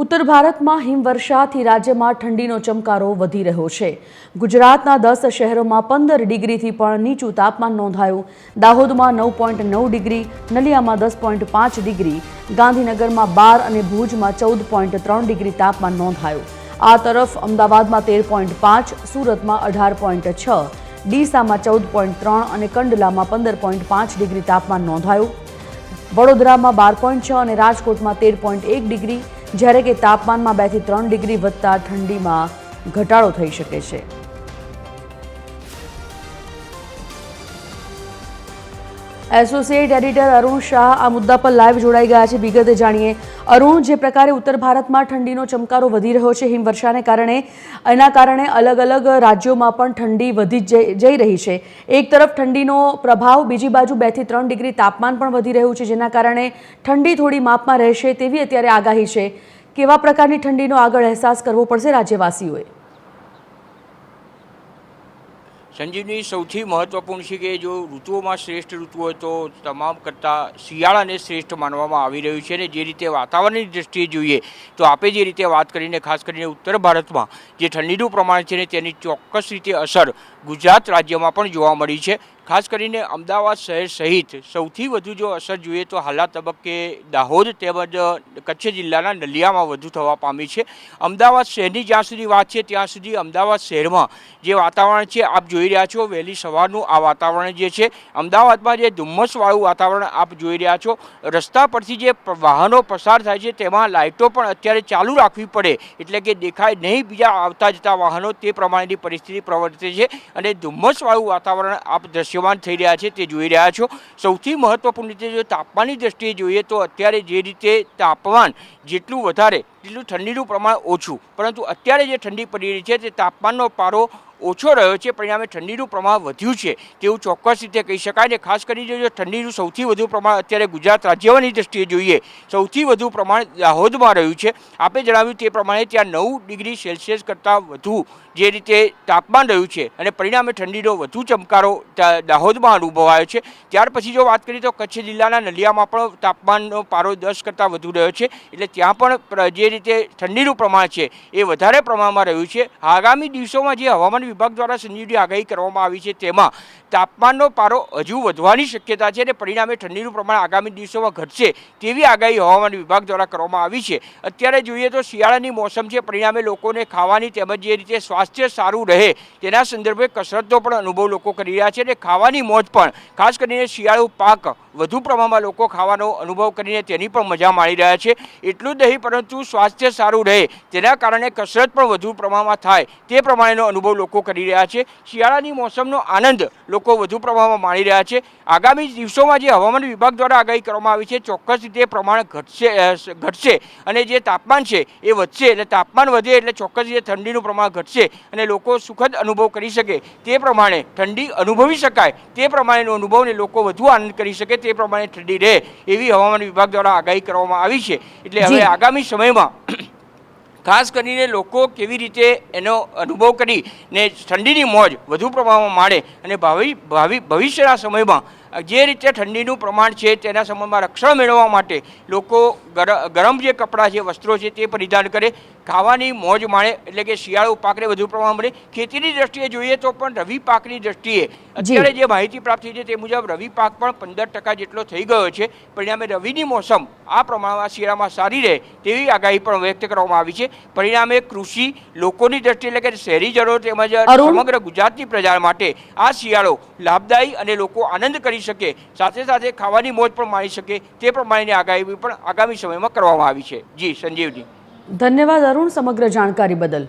उत्तर भारत में हिमवर्षाथी राज्य में ठंडीनो चमकारो वधी रह्यो छे। गुजरातना 10 शहरों में 15 डिग्री थी पण नीचुं तापमान नोंधायुं। दाहोद में 9.9 डिग्री, नलिया में 10.5 डिग्री, गांधीनगर में 12 और भूज में 14.3 डिग्री तापमान नोंधायुं। आ तरफ अमदावाद में 13.5, सूरत में 18.6, डीसा में 14.3 और कंडला में 15.5 डिग्री तापमान नोंधायुं। वडोदरा में 12.6 और राजकोट में 13.1 डिग्री, જ્યારે કે તાપમાનમાં 2 થી 3 ડિગ્રી વધતા ઠંડીમાં ઘટાડો થઈ શકે છે। એસોસિએટ એડિટર અરુણ શાહ આ મુદ્દા પર લાઈવ જોડાઈ ગયા છે। વિગતે જાણીએ અરુણ, જે પ્રકારે ઉત્તર ભારતમાં ઠંડીનો ચમકારો વધી રહ્યો છે હિમવર્ષાને કારણે, એના કારણે અલગ અલગ રાજ્યોમાં પણ ઠંડી વધી જઈ રહી છે। એક તરફ ઠંડીનો પ્રભાવ, બીજી બાજુ 2 થી 3 ડિગ્રી તાપમાન પણ વધી રહ્યું છે, જેના કારણે ઠંડી થોડી માપમાં રહેશે તેવી અત્યારે આગાહી છે। કેવા પ્રકારની ઠંડીનો આગળ અહેસાસ કરવો પડશે રાજ્યવાસીઓએ? संजीवनी सौथी महत्वपूर्ण है कि जो ऋतुओं में श्रेष्ठ ऋतु हो तो तमाम करता शियाळा ने श्रेष्ठ मानवामां आवी रह्युं छे। जे रीते वातावरणनी दृष्टिए जोईए तो आपे जे रीते वात करीने खास करीने उत्तर भारत में जे ठंडीनुं प्रमाण छे तेनी चोक्कस रीते असर गुजरात राज्य में पण जोवा मळी छे। खास करीने अमदावाद शहर सहित सौथी वधु जो असर जोईए तो हालना तबक्के दाहोद तेमज कच्छ जिल्लाना नलियामां वधु थवा पामी छे। अमदावाद शहरनी ज्यां सुधी वात छे त्यां सुधी अमदावाद शहेरमां जे वातावरण छे आप जोई रह्या छो, वहेली सवारनुं आ वातावरण जे छे अमदावादमां जे धुम्मसवाळुं वातावरण आप जोई रह्या छो। रस्ता परथी जे वाहनो पसार थाय छे तेमां लाइटो पण अत्यारे चालू राखवी पड़े एटले के देखाय नहीं बीजा आवता जता वाहनो, ते प्रमाणेनी परिस्थिति प्रवर्ते छे अने धुम्मसवाळुं वातावरण आप दृश्यमान थई रह्या छे ते जोई रह्या छो। सौथी महत्वपूर्ण रीते जो तापमाननी दृष्टिए जोईए तो अत्यारे जे रीते तापमान जेटલું વધારે તેટલું ઠંડીનું પ્રમાણ ઓછું, પરંતુ અત્યારે જે ઠંડી પડી રહી છે તે તાપમાનનો પારો ઓછો રહ્યો છે, પરિણામે ઠંડીનું પ્રમાણ વધ્યું છે તેવું ચોક્કસ રીતે કહી શકાય। ને ખાસ કરીને જો ઠંડીનું સૌથી વધુ પ્રમાણ અત્યારે ગુજરાત રાજ્યની દૃષ્ટિએ જોઈએ સૌથી વધુ પ્રમાણ દાહોદમાં રહ્યું છે। આપે જણાવ્યું તે પ્રમાણે ત્યાં 9 ડિગ્રી સેલ્સિયસ કરતાં વધુ જે રીતે તાપમાન રહ્યું છે અને પરિણામે ઠંડીનો વધુ ચમકારો દાહોદમાં અનુભવાયો છે। ત્યાર પછી જો વાત કરીએ તો કચ્છ જિલ્લાના નલિયામાં પણ તાપમાનનો પારો 10 કરતાં વધુ રહ્યો છે, એટલે ત્યાં પણ જે રીતે ઠંડીનું પ્રમાણ છે એ વધારે પ્રમાણમાં રહ્યું છે। આગામી દિવસોમાં જે હવામાન વિભાગ દ્વારા સંજીવની આગાહી કરવામાં આવી છે તેમાં તાપમાનનો પારો હજુ વધવાની શક્યતા છે અને પરિણામે ઠંડીનું પ્રમાણ આગામી દિવસોમાં ઘટશે તેવી આગાહી હવામાન વિભાગ દ્વારા કરવામાં આવી છે। અત્યારે જોઈએ તો શિયાળાની મોસમ છે, પરિણામે લોકોને ખાવાની તેમજ જે રીતે સ્વાસ્થ્ય સારું રહે તેના સંદર્ભે કસરતનો પણ અનુભવ લોકો કરી રહ્યા છે અને ખાવાની મોજ પણ ખાસ કરીને શિયાળુ પાક વધુ પ્રમાણમાં લોકો ખાવાનો અનુભવ કરીને તેની પણ મજા માણી રહ્યા છે। એટલું જ નહીં પરંતુ સ્વાસ્થ્ય સારું રહે તેના કારણે કસરત પણ વધુ પ્રમાણમાં થાય તે પ્રમાણેનો અનુભવ લોકો કરી રહ્યા છે। શિયાળાની મોસમનો આનંદ લોકો વધુ પ્રમાણમાં માણી રહ્યા છે। આગામી દિવસોમાં જે હવામાન વિભાગ દ્વારા આગાહી કરવામાં આવી છે ચોક્કસ રીતે પ્રમાણ ઘટશે અને જે તાપમાન છે એ વધશે, એટલે તાપમાન વધે એટલે ચોક્કસ રીતે ઠંડીનું પ્રમાણ ઘટશે અને લોકો સુખદ અનુભવ કરી શકે તે પ્રમાણે ઠંડી અનુભવી શકાય તે પ્રમાણેનો અનુભવ ને લોકો વધુ આનંદ કરી શકે તે પ્રમાણે ઠંડી રહે એવી હવામાન વિભાગ દ્વારા આગાહી કરવામાં આવી છે। એટલે હવે આગામી સમયમાં ખાસ કરીને લોકો કેવી રીતે એનો અનુભવ કરીને ઠંડીની મોજ વધુ પ્રમાણમાં માણે અને ભવિષ્યના સમયમાં જે રીતે ઠંડીનું પ્રમાણ છે તેના સમયમાં રક્ષણ મેળવવા માટે લોકો ગરમ જે કપડાં છે, વસ્ત્રો છે તે પરિધાન કરે, ખાવાની મોજ માણે, એટલે કે શિયાળુ પાકને વધુ પ્રમાણ મળે। ખેતીની દ્રષ્ટિએ જોઈએ તો પણ રવિ પાકની દ્રષ્ટિએ અત્યારે જે માહિતી પ્રાપ્ત થઈ છે તે મુજબ રવિ પાક પણ 15% જેટલો થઈ ગયો છે, પરિણામે રવિની મોસમ આ પ્રમાણમાં શિયાળામાં સારી રહે તેવી આગાહી પણ વ્યક્ત કરવામાં આવી છે। પરિણામે કૃષિ લોકોની દ્રષ્ટિએ એટલે કે શહેરીજનો તેમજ સમગ્ર ગુજરાતની પ્રજા માટે આ શિયાળો લાભદાયી અને લોકો આનંદ કરી શકે, સાથે સાથે ખાવાની મોજ પણ માણી શકે તે પ્રમાણેની આગાહી પણ આગામી સમયમાં કરવામાં આવી છે। જી સંજીવજી, ધન્યવાદ અરુણ સમગ્ર જાણકારી બદલ।